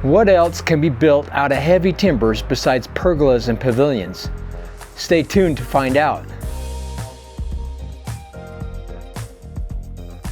What else can be built out of heavy timbers besides pergolas and pavilions? Stay tuned to find out.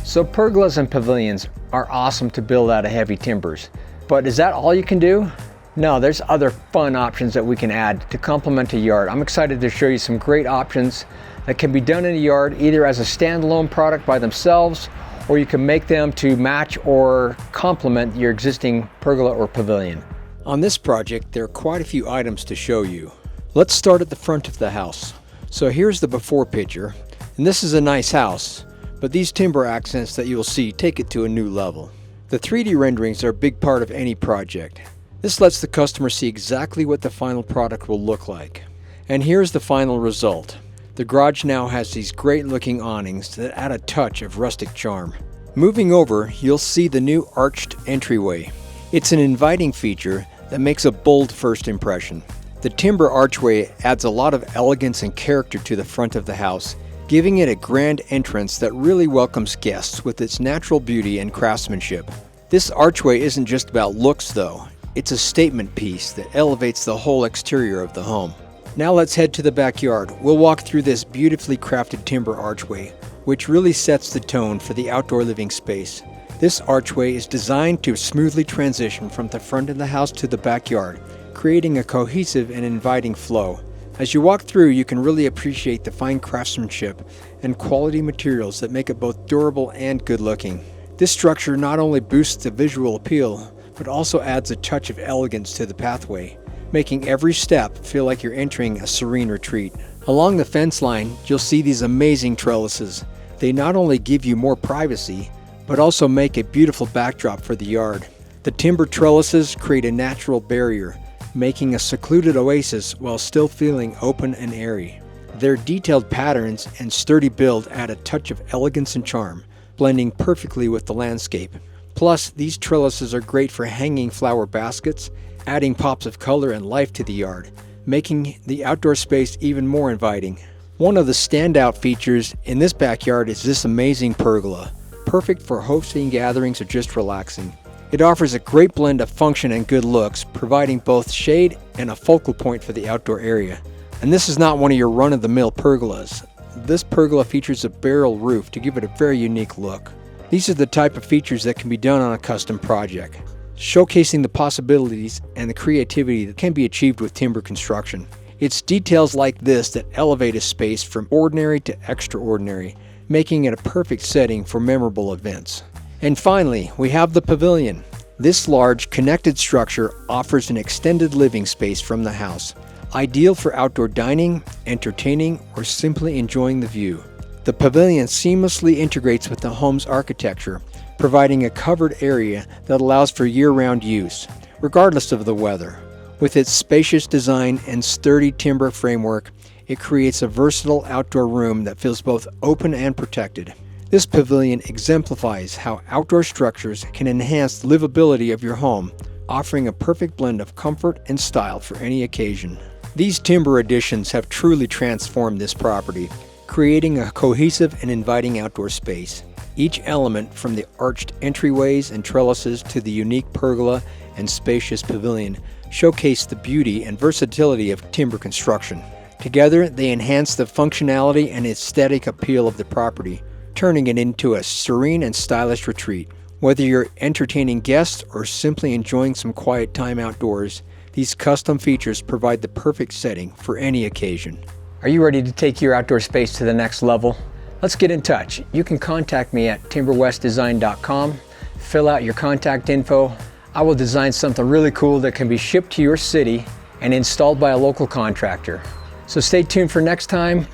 So pergolas and pavilions are awesome to build out of heavy timbers, but is that all you can do? No, there's other fun options that we can add to complement a yard. I'm excited to show you some great options that can be done in a yard either as a standalone product by themselves, or you can make them to match or complement your existing pergola or pavilion. On this project, there are quite a few items to show you. Let's start at the front of the house. So here's the before picture, and this is a nice house, but these timber accents that you'll see take it to a new level. The 3D renderings are a big part of any project. This lets the customer see exactly what the final product will look like. And here's the final result. The garage now has these great looking awnings that add a touch of rustic charm. Moving over, you'll see the new arched entryway. It's an inviting feature that makes a bold first impression. The timber archway adds a lot of elegance and character to the front of the house, giving it a grand entrance that really welcomes guests with its natural beauty and craftsmanship. This archway isn't just about looks though. It's a statement piece that elevates the whole exterior of the home. Now let's head to the backyard. We'll walk through this beautifully crafted timber archway, which really sets the tone for the outdoor living space. This archway is designed to smoothly transition from the front of the house to the backyard, creating a cohesive and inviting flow. As you walk through, you can really appreciate the fine craftsmanship and quality materials that make it both durable and good looking. This structure not only boosts the visual appeal, but also adds a touch of elegance to the pathway, making every step feel like you're entering a serene retreat. Along the fence line, you'll see these amazing trellises. They not only give you more privacy, but also make a beautiful backdrop for the yard. The timber trellises create a natural barrier, making a secluded oasis while still feeling open and airy. Their detailed patterns and sturdy build add a touch of elegance and charm, blending perfectly with the landscape. Plus, these trellises are great for hanging flower baskets, adding pops of color and life to the yard, making the outdoor space even more inviting. One of the standout features in this backyard is this amazing pergola, perfect for hosting gatherings or just relaxing. It offers a great blend of function and good looks, providing both shade and a focal point for the outdoor area. And this is not one of your run-of-the-mill pergolas. This pergola features a barrel roof to give it a very unique look. These are the type of features that can be done on a custom project, showcasing the possibilities and the creativity that can be achieved with timber construction. It's details like this that elevate a space from ordinary to extraordinary, making it a perfect setting for memorable events. And finally, we have the pavilion. This large, connected structure offers an extended living space from the house, ideal for outdoor dining, entertaining, or simply enjoying the view. The pavilion seamlessly integrates with the home's architecture, providing a covered area that allows for year-round use, regardless of the weather. With its spacious design and sturdy timber framework, it creates a versatile outdoor room that feels both open and protected. This pavilion exemplifies how outdoor structures can enhance the livability of your home, offering a perfect blend of comfort and style for any occasion. These timber additions have truly transformed this property, creating a cohesive and inviting outdoor space. Each element, from the arched entryways and trellises to the unique pergola and spacious pavilion, showcase the beauty and versatility of timber construction. Together, they enhance the functionality and aesthetic appeal of the property, turning it into a serene and stylish retreat. Whether you're entertaining guests or simply enjoying some quiet time outdoors, these custom features provide the perfect setting for any occasion. Are you ready to take your outdoor space to the next level? Let's get in touch. You can contact me at timberwestdesign.com, fill out your contact info. I will design something really cool that can be shipped to your city and installed by a local contractor. So stay tuned for next time.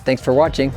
Thanks for watching.